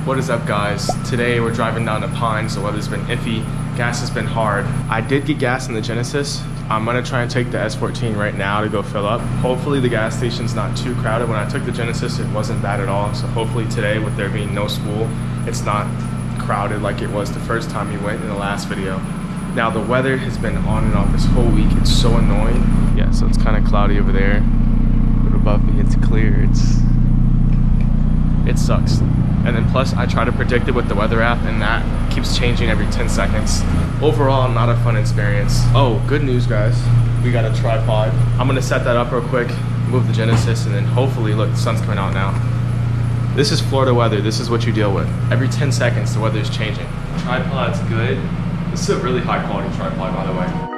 What is up, guys? Today we're driving down to Pines. The weather's been iffy. Gas has been hard. I did get gas in the Genesis. I'm gonna try and take the S14 right now to go fill up. Hopefully the gas station's not too crowded. When I took the Genesis, it wasn't bad at all. So hopefully today, with there being no school, it's not crowded like it was the first time we went in the last video. Now the weather has been on and off this whole week. It's so annoying. Yeah, so it's kind of cloudy over there, but above me it's clear. It sucks. And then plus I try to predict it with the weather app and that keeps changing every 10 seconds. Overall, not a fun experience. Oh, good news, guys. We got a tripod. I'm gonna set that up real quick, move the Genesis, and then hopefully, look, the sun's coming out now. This is Florida weather. This is what you deal with. Every 10 seconds, the weather is changing. Tripod's good. This is a really high quality tripod, by the way.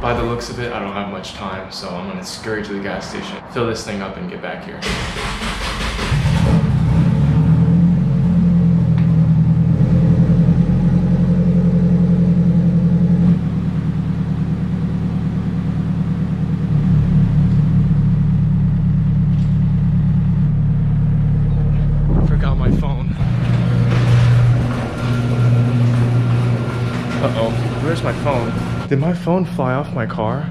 By the looks of it, I don't have much time, so I'm gonna scurry to the gas station, fill this thing up, and get back here. Forgot my phone. Uh-oh, where's my phone? Did my phone fly off my car?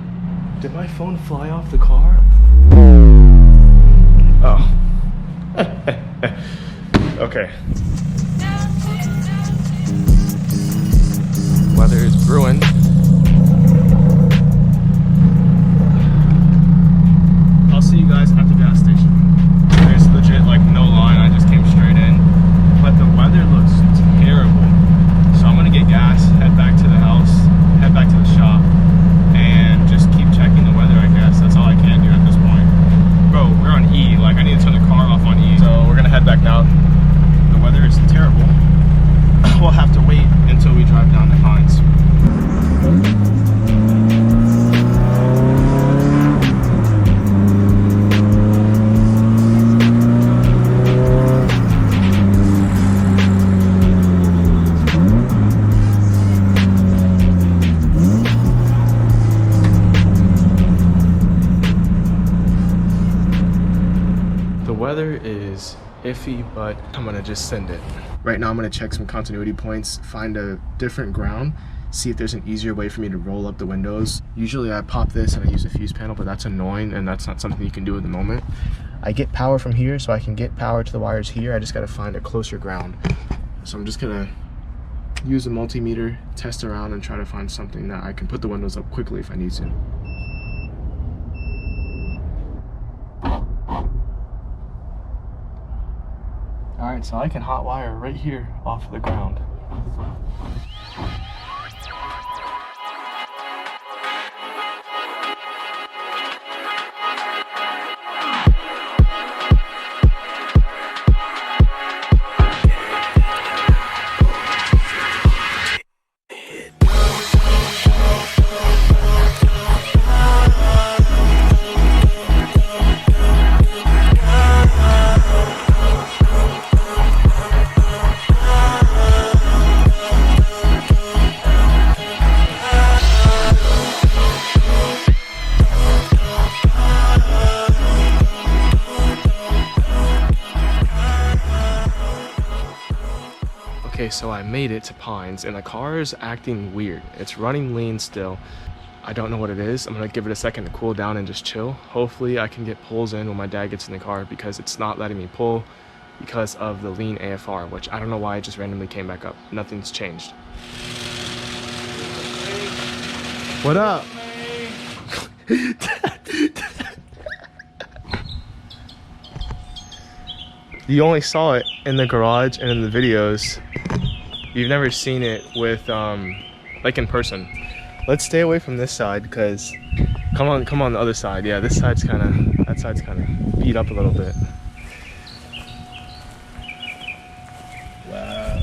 Did my phone fly off the car? Oh. Okay. Weather is brewing. I'll see you guys at the gas station. There's legit like no line, I just came straight in. But the weather looks terrible. So I'm gonna get gas, head back to the house, head back to the shop, and just keep checking the weather, I guess. That's all I can do at this point. Bro, we're on E. Like, I need to turn the car off on E. So we're gonna head back now. The weather is terrible. We'll have to wait until we drive down to Pines. Weather is iffy, but I'm gonna just send it. Right now I'm gonna check some continuity points, find a different ground, see if there's an easier way for me to roll up the windows. Usually I pop this and I use a fuse panel, but that's annoying and that's not something you can do at the moment. I get power from here, so I can get power to the wires here. I just gotta find a closer ground. So I'm just gonna use a multimeter, test around, and try to find something that I can put the windows up quickly if I need to. Alright, so I can hot wire right here off of the ground. Okay, so I made it to Pines and the car is acting weird. It's running lean still. I don't know what it is. I'm gonna give it a second to cool down and just chill. Hopefully I can get pulls in when my dad gets in the car, because it's not letting me pull because of the lean AFR, which I don't know why it just randomly came back up. Nothing's changed. What up? You only saw it in the garage and in the videos. You've never seen it with, like, in person. Let's stay away from this side, because come on the other side. Yeah, this side's that side's kind of beat up a little bit. Wow.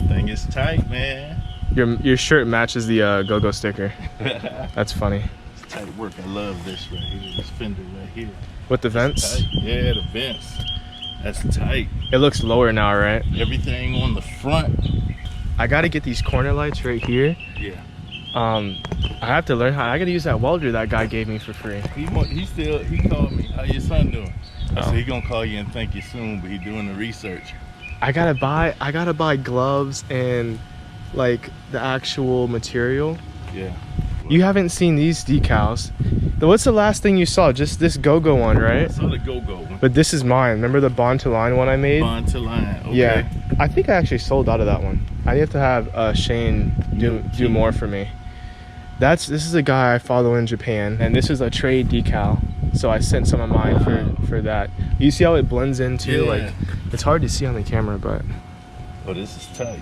Thing is tight, man. Your shirt matches the go-go sticker. That's funny. It's tight work. I love this right here. This fender right here. with the vents. Tight. Yeah, the vents. That's tight. It looks lower now, right? Everything on the front. I gotta get these corner lights right here. Yeah. I have to learn how. I gotta use that welder that guy gave me for free. He called me. How your son doing? I said he gonna call you and thank you soon, but he doing the research. I gotta buy gloves and like the actual material. Yeah. You haven't seen these decals. What's the last thing you saw? Just this Go-Go one, right? I saw the Go-Go one. But this is mine. Remember the Bond to Line one I made? Bond to Line. Okay. Yeah. I think I actually sold out of that one. I have to have Shane do more for me. This is a guy I follow in Japan, and this is a trade decal. So I sent some of mine for that. You see how it blends into like it's hard to see on the camera, but oh, this is tight.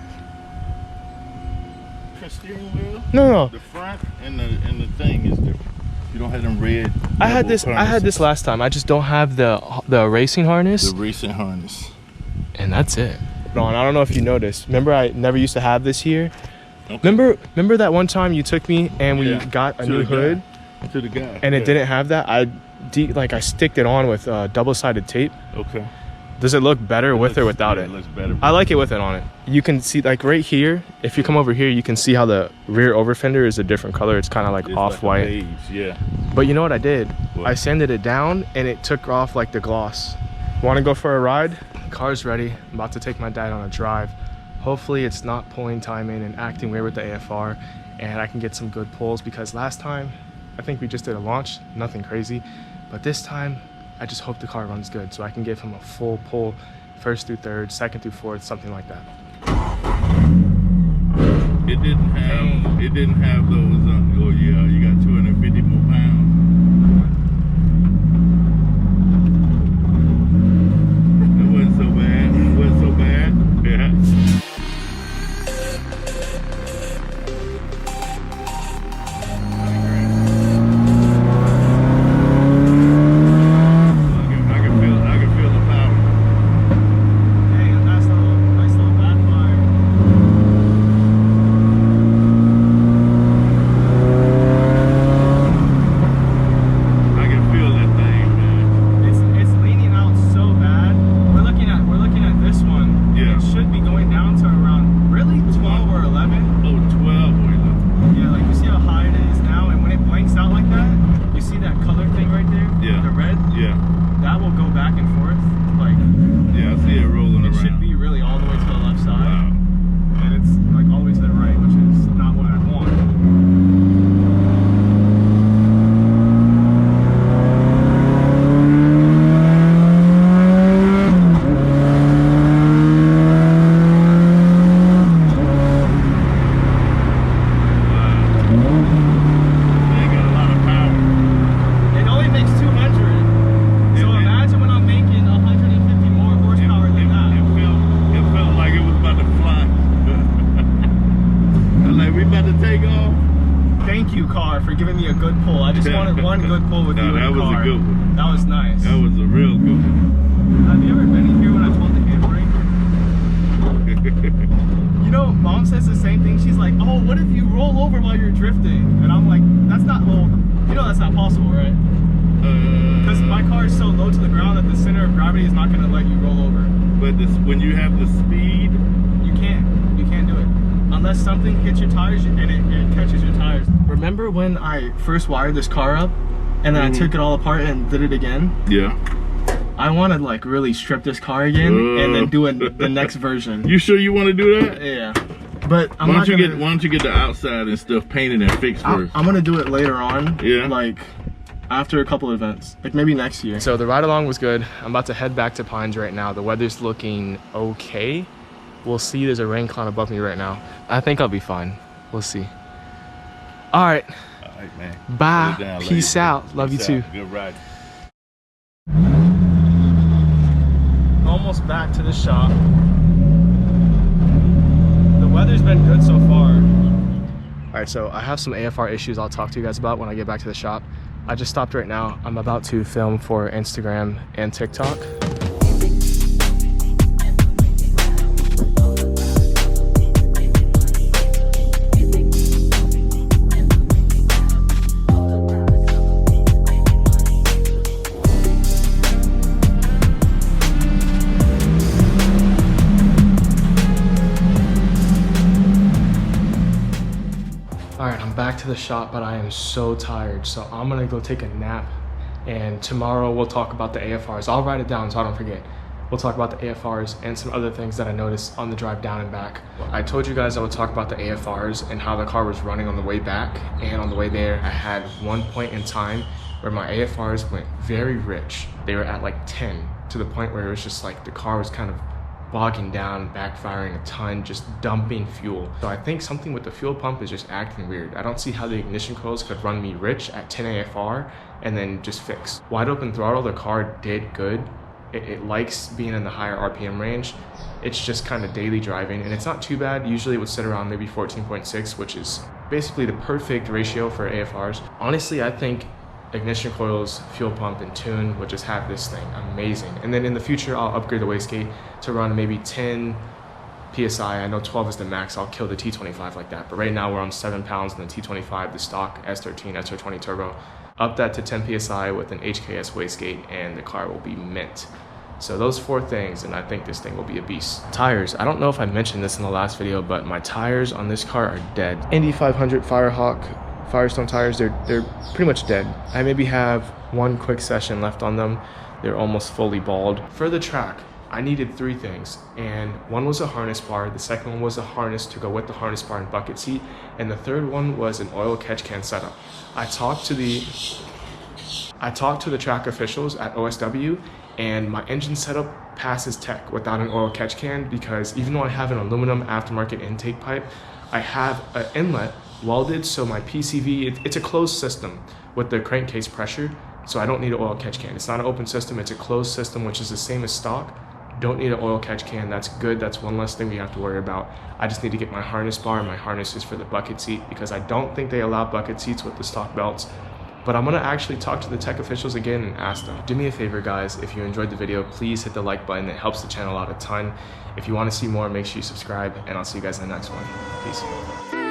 Steering wheel? No. The front and the thing is different. You don't have them red. I had this last time. I just don't have the racing harness. The racing harness. And that's it. I don't know if you noticed. Remember I never used to have this here? Okay. Remember that one time you took me and we got a new hood? To the guy. And it didn't have that? I sticked it on with double-sided tape. Okay. Does it look better with or without it? It looks better. I like it with it on it. You can see like right here, if you come over here, you can see how the rear over fender is a different color. It's kind of like off-white. Like yeah. But you know what I did? What? I sanded it down and it took off like the gloss. Want to go for a ride? Car's ready. I'm about to take my dad on a drive. Hopefully it's not pulling time in and acting weird with the AFR, and I can get some good pulls, because last time I think we just did a launch, nothing crazy, but this time I just hope the car runs good so I can give him a full pull, first through third, second through fourth, something like that. It didn't have those. Oh yeah, you got 250 more pounds. It wasn't so bad. It wasn't so bad. Yeah. For giving me a good pull. I just wanted one good pull with you in the car. That was a good one. That was nice. That was a real good one. Have you ever been in here when I pulled the handbrake? You know, Mom says the same thing. She's like, oh, what if you roll over while you're drifting? And I'm like, that's not, well, you know that's not possible, right? Because my car is so low to the ground that the center of gravity is not going to let you roll over. But when you have the speed, you can't do it. Unless something hits your tires and it catches your tires. Remember when I first wired this car up and then I took it all apart and did it again? Yeah. I want to like really strip this car again and then do the next version. You sure you want to do that? Yeah. But why don't you get the outside and stuff painted and fixed first? I'm gonna do it later on. Yeah. Like after a couple of events, like maybe next year. So the ride along was good. I'm about to head back to Pines right now. The weather's looking okay. We'll see. There's a rain cloud above me right now. I think I'll be fine. We'll see. All right. All right, man. Bye. Peace out. Love you too. Good ride. Almost back to the shop. The weather's been good so far. All right, so I have some AFR issues I'll talk to you guys about when I get back to the shop. I just stopped right now. I'm about to film for Instagram and TikTok. to the shop, but I am so tired. So I'm gonna go take a nap, and tomorrow we'll talk about the AFRs. I'll write it down so I don't forget. We'll talk about the AFRs and some other things that I noticed on the drive down and back. I told you guys I would talk about the AFRs and how the car was running on the way back, and on the way there, I had one point in time where my AFRs went very rich. They were at like 10, to the point where it was just like the car was kind of bogging down, backfiring a ton, just dumping fuel. So I think something with the fuel pump is just acting weird. I don't see how the ignition coils could run me rich at 10 AFR and then just fix. Wide open throttle, the car did good. It likes being in the higher RPM range. It's just kind of daily driving, and it's not too bad. Usually it would sit around maybe 14.6, which is basically the perfect ratio for AFRs. Honestly, I think ignition coils, fuel pump, and tune would just have this thing amazing. And then in the future, I'll upgrade the wastegate to run maybe 10 PSI. I know 12 is the max. I'll kill the T25 like that. But right now we're on 7 pounds in the T25, the stock S13, S20 turbo. Up that to 10 PSI with an HKS wastegate, and the car will be mint. So those 4 things, and I think this thing will be a beast. Tires, I don't know if I mentioned this in the last video, but my tires on this car are dead. Indy 500 Firehawk Firestone tires, they're pretty much dead. I maybe have one quick session left on them. They're almost fully bald. For the track, I needed 3 things, and one was a harness bar, the second one was a harness to go with the harness bar and bucket seat, and the third one was an oil catch can setup. I talked to the track officials at OSW, and my engine setup passes tech without an oil catch can, because even though I have an aluminum aftermarket intake pipe, I have an inlet welded, so my PCV, it's a closed system with the crankcase pressure, so I don't need an oil catch can. It's not an open system, it's a closed system, which is the same as stock. Don't need an oil catch can. That's good. That's one less thing we have to worry about. I just need to get my harness bar, and my harness is for the bucket seat, because I don't think they allow bucket seats with the stock belts. But I'm gonna actually talk to the tech officials again and ask them. Do me a favor, guys, if you enjoyed the video, please hit the like button. It helps the channel out a ton. If you want to see more, make sure you subscribe, and I'll see you guys in the next one. Peace.